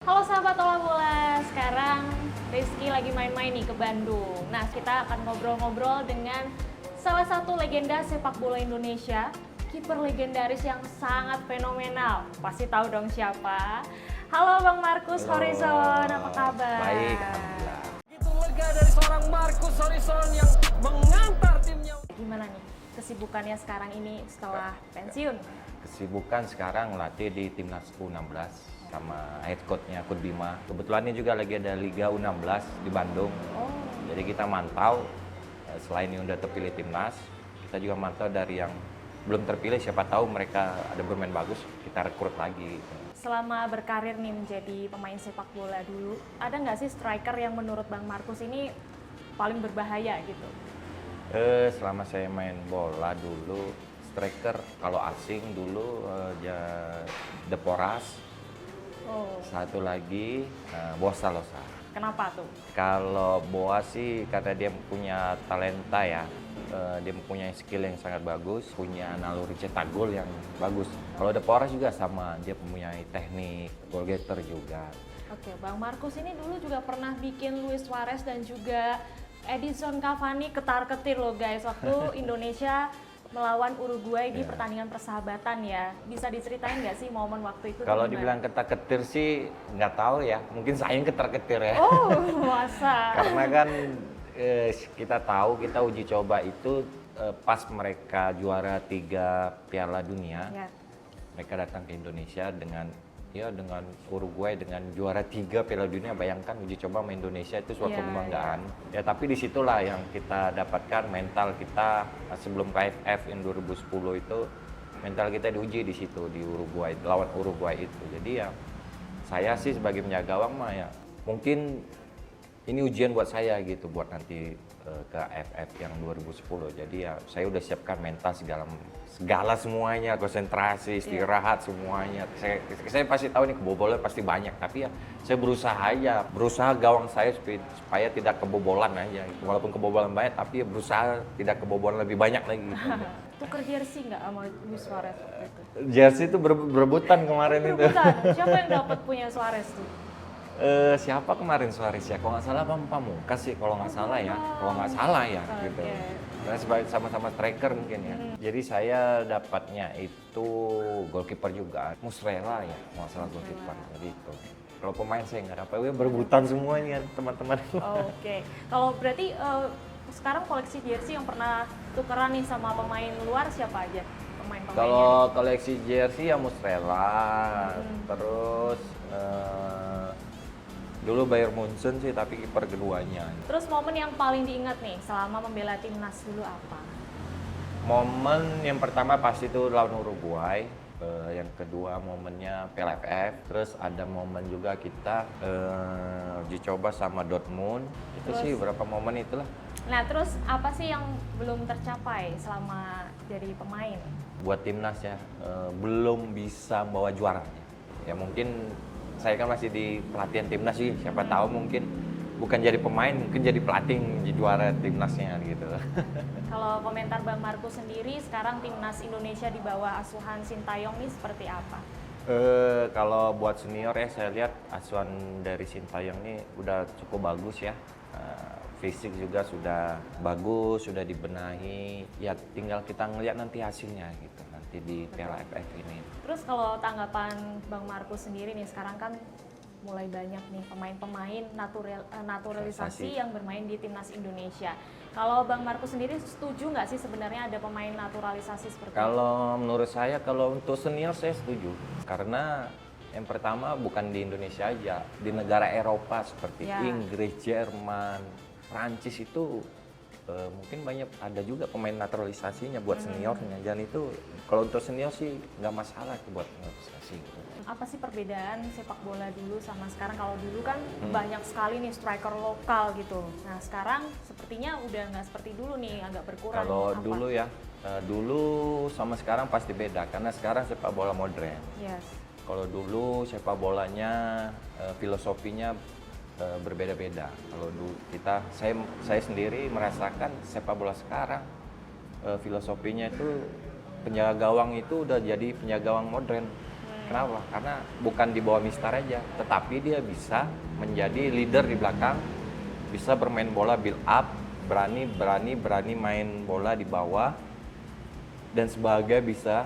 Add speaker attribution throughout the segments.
Speaker 1: Halo sahabat Ola Bola, sekarang Rizky lagi main-main nih ke Bandung. Nah, kita akan ngobrol-ngobrol dengan salah satu legenda sepak bola Indonesia, kiper legendaris yang sangat fenomenal. Pasti tahu dong siapa. Halo Bang Marcus Horizon, apa kabar?
Speaker 2: Baik, alhamdulillah.
Speaker 3: Itu lega dari seorang Marcus Horizon yang mengantar timnya.
Speaker 1: Gimana nih kesibukannya sekarang ini setelah pensiun?
Speaker 2: Kesibukan sekarang latih di Timnas U16 sama head coach-nya Coach Bima. Kebetulan ini juga lagi ada Liga U16 di Bandung.
Speaker 1: Oh,
Speaker 2: Jadi kita mantau, selain yang udah terpilih Timnas, kita juga mantau dari yang belum terpilih, siapa tahu mereka ada bermain bagus, kita rekrut lagi.
Speaker 1: selama berkarir nih menjadi pemain sepak bola dulu, ada nggak sih striker yang menurut Bang Marcus ini paling berbahaya gitu?
Speaker 2: Selama saya main bola dulu, striker kalau asing dulu De Poras,
Speaker 1: Oh,
Speaker 2: satu lagi Boas Salosa.
Speaker 1: kenapa tuh?
Speaker 2: Kalau Boas sih karena dia punya talenta ya, dia mempunyai skill yang sangat bagus, punya naluri cetak gol yang bagus. Kalau De Poras juga sama, dia mempunyai teknik, goal getter juga.
Speaker 1: Oke, Bang Marcus ini dulu juga pernah bikin Luis Suarez dan juga Edinson Cavani ketar-ketir loh guys waktu Indonesia melawan Uruguay di
Speaker 2: Ya.
Speaker 1: pertandingan persahabatan ya. Bisa diceritain nggak sih momen waktu itu? tuh
Speaker 2: Kalau
Speaker 1: gimana?
Speaker 2: dibilang ketar-ketir sih nggak tahu ya, mungkin saya yang ketar-ketir ya.
Speaker 1: Oh, masa?
Speaker 2: Karena kan kita tahu kita uji coba itu pas mereka juara 3 Piala Dunia.
Speaker 1: Ya.
Speaker 2: Mereka datang ke Indonesia dengan Uruguay dengan juara 3 Piala Dunia. Bayangkan uji coba sama Indonesia itu suatu
Speaker 1: Iya,
Speaker 2: kebanggaan. Ya tapi disitulah yang kita dapatkan mental kita sebelum KFF yang 2010 itu, mental kita diuji di situ di Uruguay, lawan Uruguay itu. Jadi ya saya sih sebagai penjaga gawang mah ya mungkin ini ujian buat saya gitu buat nanti ke AFF yang 2010. Jadi ya saya udah siapkan mental segala semuanya, konsentrasi, istirahat semuanya. Saya pasti tahu nih kebobolan pasti banyak, tapi ya saya berusaha gawang saya supaya tidak kebobolan aja. Walaupun kebobolan banyak, tapi ya berusaha tidak kebobolan lebih banyak lagi. Gitu.
Speaker 1: Tuker jersey nggak sama Luis Suarez waktu itu?
Speaker 2: Jersey itu berebutan kemarin itu.
Speaker 1: Berebutan. Siapa yang dapat punya Suarez tuh?
Speaker 2: Siapa kemarin Suarez ya? Kalau nggak salah Pamungkas sih, kalau nggak salah ya. Kalau nggak salah ya, gitu.
Speaker 1: Oke.
Speaker 2: Karena sama-sama striker mungkin ya. Jadi saya dapatnya itu goalkeeper juga, Musrela ya, kalau nggak salah goalkeeper. Jadi itu. Kalau pemain saya nggak dapat, berebutan semuanya teman-teman.
Speaker 1: Oke. Kalau berarti sekarang koleksi jersey yang pernah tukeran nih sama pemain luar siapa aja? Pemain-pemainnya?
Speaker 2: Kalau koleksi jersey ya Musrela, terus dulu Bayern Munchen sih, tapi kiper keduanya.
Speaker 1: Terus momen yang paling diingat nih selama membela timnas dulu apa?
Speaker 2: Momen yang pertama pasti itu lawan Uruguay, yang kedua momennya PLFF, terus ada momen juga kita uji coba sama Dortmund. Itu
Speaker 1: Terus?
Speaker 2: sih beberapa momen itulah.
Speaker 1: Nah, terus apa sih yang belum tercapai selama jadi pemain?
Speaker 2: Buat timnas ya, belum bisa membawa juaranya. Ya mungkin saya kan masih di pelatihan timnas sih, siapa tahu mungkin bukan jadi pemain, mungkin jadi pelatih, jadi juara timnasnya gitu.
Speaker 1: Kalau komentar Bang Marcus sendiri, sekarang timnas Indonesia di bawah asuhan Sintayong ini seperti apa?
Speaker 2: Kalau buat senior ya saya lihat asuhan dari Sintayong ini udah cukup bagus ya. Fisik juga sudah bagus, sudah dibenahi. Ya tinggal kita ngelihat nanti hasilnya gitu, nanti di Piala AFF ini.
Speaker 1: Terus kalau tanggapan Bang Marcus sendiri nih, sekarang kan mulai banyak nih pemain-pemain naturalisasi yang bermain di timnas Indonesia. Kalau Bang Marcus sendiri setuju nggak sih sebenarnya ada pemain naturalisasi seperti itu?
Speaker 2: Kalau menurut saya, kalau untuk senior saya setuju. Karena yang pertama bukan di Indonesia aja, di negara Eropa seperti
Speaker 1: Ya.
Speaker 2: Inggris, Jerman, Prancis itu mungkin banyak ada juga pemain naturalisasinya buat seniornya. Dan itu kalau untuk senior sih nggak masalah tuh buat naturalisasi. Gitu.
Speaker 1: Apa sih perbedaan sepak bola dulu sama sekarang? Kalau dulu kan banyak sekali nih striker lokal gitu. Nah sekarang sepertinya udah nggak seperti dulu nih, agak berkurang.
Speaker 2: Kalau
Speaker 1: Apa?
Speaker 2: dulu ya, dulu sama sekarang pasti beda karena sekarang sepak bola modern.
Speaker 1: Yes.
Speaker 2: Kalau dulu sepak bolanya filosofinya berbeda-beda. Kalau dulu saya sendiri merasakan sepak bola sekarang filosofinya itu penjaga gawang itu udah jadi penjaga gawang modern. Kenapa? Karena bukan di bawah Mistar aja, tetapi dia bisa menjadi leader di belakang, bisa bermain bola build up, berani main bola di bawah, dan sebagai bisa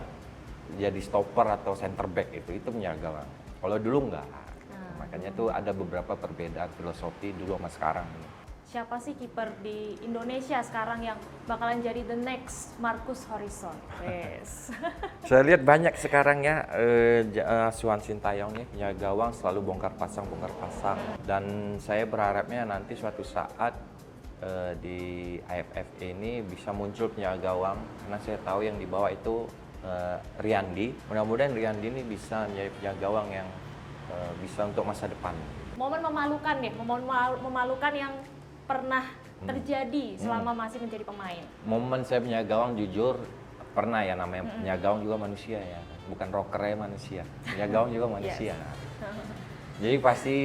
Speaker 2: jadi stopper atau center back itu penjaga gawang. Kalau dulu enggak. Makanya tuh ada beberapa perbedaan filosofi dulu sama sekarang.
Speaker 1: Siapa sih kiper di Indonesia sekarang yang bakalan jadi the next Marcus Horizon? Yes.
Speaker 2: Saya lihat banyak sekarang ya, Suhan Sintayong nih, penjaga gawang selalu bongkar pasang. Dan saya berharapnya nanti suatu saat di AFF ini bisa muncul penjaga gawang, karena saya tahu yang dibawa itu Riyandi. Mudah-mudahan Riyandi ini bisa menjadi penjaga gawang yang bisa untuk masa depan.
Speaker 1: Momen memalukan nih, momen memalukan yang pernah terjadi selama masih menjadi pemain.
Speaker 2: Momen saya penjaga gawang jujur pernah ya, namanya penjaga gawang juga manusia ya, bukan rockernya manusia, penjaga gawang juga manusia. Jadi pasti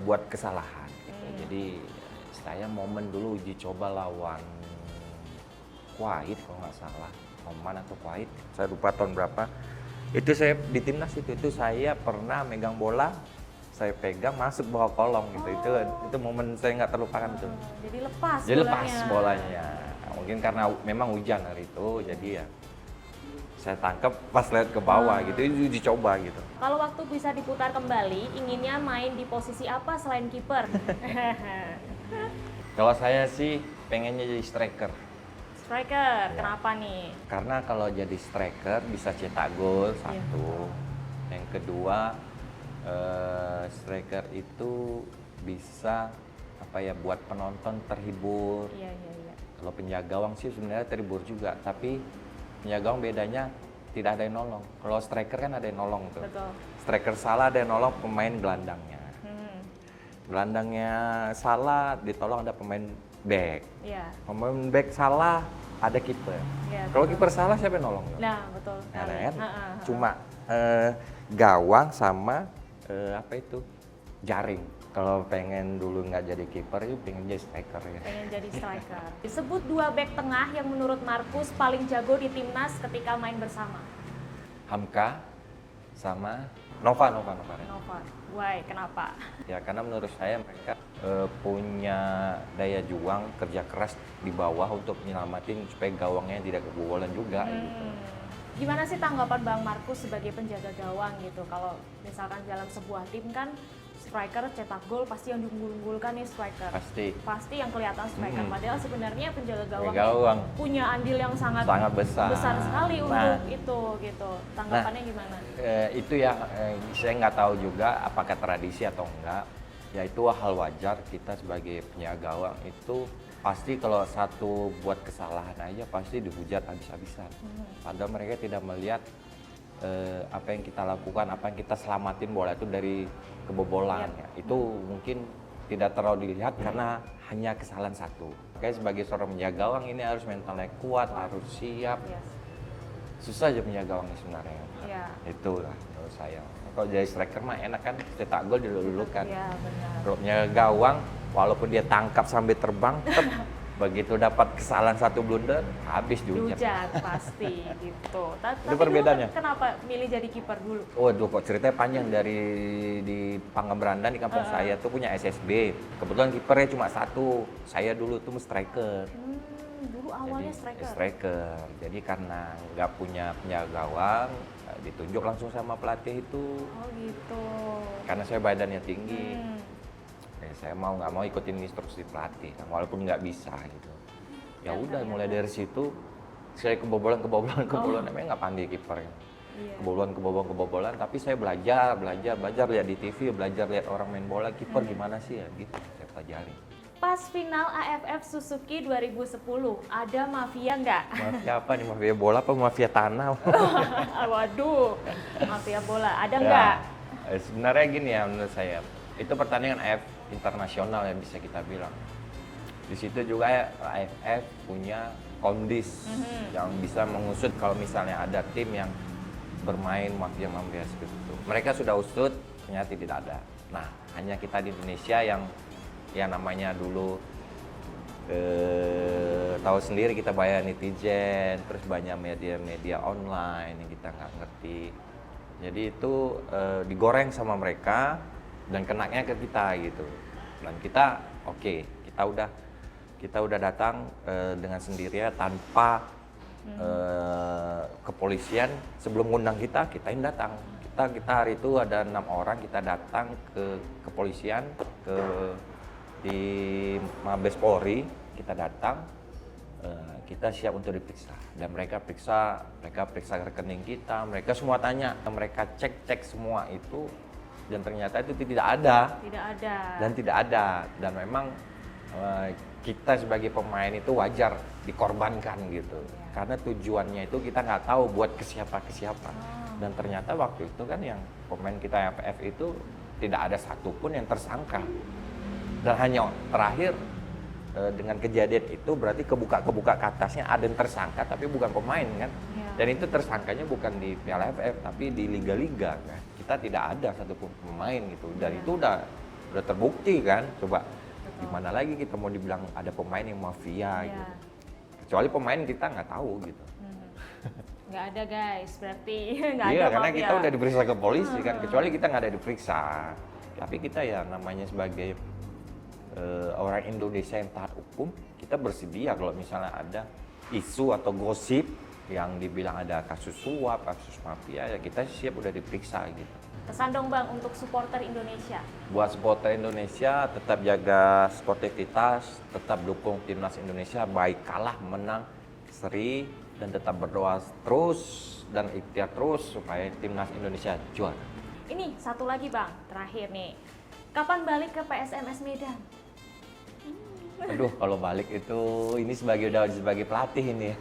Speaker 2: buat kesalahan. Gitu. Jadi saya momen dulu uji coba lawan Kuwait kalau nggak salah, Oman atau Kuwait, saya lupa tahun berapa. Itu saya di timnas itu saya pernah megang bola, saya pegang masuk bawah kolong gitu. Itu momen saya nggak terlupakan tuh.
Speaker 1: Jadi lepas
Speaker 2: bolanya. Mungkin karena memang hujan hari itu, jadi ya saya tangkap pas lihat ke bawah gitu, itu dicoba gitu.
Speaker 1: Kalau waktu bisa diputar kembali, inginnya main di posisi apa selain kiper?
Speaker 2: Kalau saya sih pengennya jadi striker.
Speaker 1: Striker, kenapa nih?
Speaker 2: Karena kalau jadi striker bisa cetak gol satu. Yang kedua, striker itu bisa buat penonton terhibur.
Speaker 1: Iya.
Speaker 2: Kalau penjaga gawang sih sebenarnya terhibur juga, tapi penjaga gawang bedanya tidak ada yang nolong. Kalau striker kan ada yang nolong tuh.
Speaker 1: Betul.
Speaker 2: Striker salah ada yang nolong pemain gelandangnya. Gelandangnya salah ditolong ada pemain back.
Speaker 1: Iya.
Speaker 2: Pemain back salah ada kiper.
Speaker 1: Iya,
Speaker 2: Kalau kiper salah siapa yang nolong?
Speaker 1: Nah, betul.
Speaker 2: Nah,
Speaker 1: sekali.
Speaker 2: kan? Cuma gawang sama jaring. Kalau pengen dulu nggak jadi kiper, itu pengen jadi striker ya.
Speaker 1: Pengen jadi striker. Disebut 2 back tengah yang menurut Marcus paling jago di timnas ketika main bersama.
Speaker 2: Hamka sama Nova.
Speaker 1: Why? Kenapa?
Speaker 2: Ya karena menurut saya mereka punya daya juang, kerja keras di bawah untuk menyelamatin supaya gawangnya tidak kebobolan juga gitu.
Speaker 1: Gimana sih tanggapan Bang Marcus sebagai penjaga gawang gitu? Kalau misalkan dalam sebuah tim kan striker cetak gol pasti yang diunggulkan nih striker. Pasti yang kelihatan striker. Padahal sebenarnya penjaga gawang punya andil yang sangat besar sekali untuk itu gitu. Tanggapannya gimana?
Speaker 2: Itu ya saya nggak tahu juga apakah tradisi atau enggak. Ya itu hal wajar, kita sebagai penjaga gawang itu pasti kalau satu buat kesalahan aja pasti dihujat habis-habisan. Padahal mereka tidak melihat apa yang kita lakukan, apa yang kita selamatin bola itu dari kebobolan. Ya. Itu mungkin tidak terlalu dilihat karena hanya kesalahan satu. Kayak sebagai seorang penjaga gawang ini harus mentalnya kuat, harus siap. Susah aja penjaga gawang ini sebenarnya. Itulah menurut saya. Kalau jadi striker mah enak kan, cetak gol dulu-dulukan.
Speaker 1: Iya, benar.
Speaker 2: Kalau penjaga gawang, walaupun dia tangkap sampai terbang, begitu dapat kesalahan satu blunder, habis dihujat
Speaker 1: pasti gitu.
Speaker 2: Itu perbedaannya.
Speaker 1: Kenapa milih jadi kiper dulu?
Speaker 2: Waduh, kok ceritanya panjang. Dari di Pangemberandan di kampung saya tuh punya SSB. Kebetulan kipernya cuma satu. Saya dulu tuh striker.
Speaker 1: Dulu awalnya
Speaker 2: Jadi, striker. Jadi karena nggak punya penjaga gawang, ditunjuk langsung sama pelatih itu.
Speaker 1: Oh gitu.
Speaker 2: Karena saya badannya tinggi. Saya mau nggak mau ikutin instruksi pelatih, walaupun nggak bisa gitu. Ya udah, mulai dari situ saya kebobolan, emang nggak pandai kiper. Kebobolan, tapi saya belajar lihat di TV, belajar lihat orang main bola, kiper gimana sih ya gitu, saya pelajari.
Speaker 1: Pas final AFF Suzuki 2010, ada mafia nggak?
Speaker 2: Mafia apa nih? Mafia bola apa mafia tanah?
Speaker 1: Waduh, mafia bola, ada nggak?
Speaker 2: Sebenarnya gini ya menurut saya, itu pertandingan AFF internasional yang bisa kita bilang. Di situ juga AFF punya kondis yang bisa mengusut kalau misalnya ada tim yang bermain mafia seperti itu. Mereka sudah usut, ternyata tidak ada. Nah, hanya kita di Indonesia yang namanya dulu tahu sendiri, kita bayar netizen, terus banyak media-media online yang kita nggak ngerti. Jadi itu digoreng sama mereka dan kenanya ke kita gitu. Dan kita oke, kita udah datang dengan sendirinya tanpa kepolisian sebelum ngundang kita yang datang. Kita hari itu ada 6 orang, kita datang ke kepolisian di Mabes Polri, kita datang. Kita siap untuk diperiksa dan mereka periksa rekening kita, mereka semua tanya, mereka cek semua itu dan ternyata itu tidak ada dan memang kita sebagai pemain itu wajar dikorbankan gitu karena tujuannya itu kita nggak tahu buat ke siapa dan ternyata waktu itu kan yang pemain kita FF itu tidak ada satupun yang tersangka dan hanya terakhir dengan kejadian itu berarti kebuka ke atasnya ada yang tersangka tapi bukan pemain kan dan itu tersangkanya bukan di Piala AFF tapi di liga-liga kan kita tidak ada satupun pemain gitu dan itu udah terbukti kan coba gimana lagi kita mau dibilang ada pemain yang mafia gitu kecuali pemain kita nggak tahu gitu
Speaker 1: nggak ada guys berarti nggak
Speaker 2: iya
Speaker 1: ada
Speaker 2: karena
Speaker 1: mafia.
Speaker 2: kita udah diperiksa ke polisi kan kecuali kita nggak ada diperiksa tapi kita ya namanya sebagai orang Indonesia yang taat hukum, kita bersedia kalau misalnya ada isu atau gosip yang dibilang ada kasus suap, kasus mafia, ya kita siap udah diperiksa gitu.
Speaker 1: Pesan dong Bang untuk supporter Indonesia.
Speaker 2: Buat supporter Indonesia, tetap jaga sportivitas, tetap dukung timnas Indonesia, baik kalah, menang, seri, dan tetap berdoa terus dan ikhtiar terus supaya timnas Indonesia juara.
Speaker 1: Ini satu lagi Bang, terakhir nih. Kapan balik ke PSMS Medan?
Speaker 2: Aduh, kalau balik itu ini udah sebagai pelatih ini.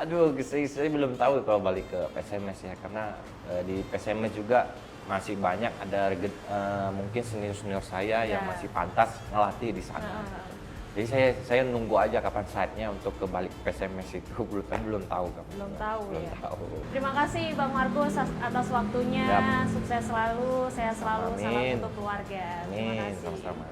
Speaker 2: Aduh, saya belum tahu kalau balik ke PSMS ya, karena di PSMS juga masih banyak ada mungkin senior saya yang masih pantas ngelatih di sana. Jadi saya nunggu aja kapan saatnya untuk kembali ke PSMS itu belum tahu kan.
Speaker 1: Belum tahu. Terima
Speaker 2: Terima
Speaker 1: kasih Bang Markus atas waktunya.
Speaker 2: Yap.
Speaker 1: Sukses selalu, sehat selalu, salam
Speaker 2: Amin.
Speaker 1: untuk keluarga. Terima
Speaker 2: Amin,
Speaker 1: kasih.
Speaker 2: sama-sama.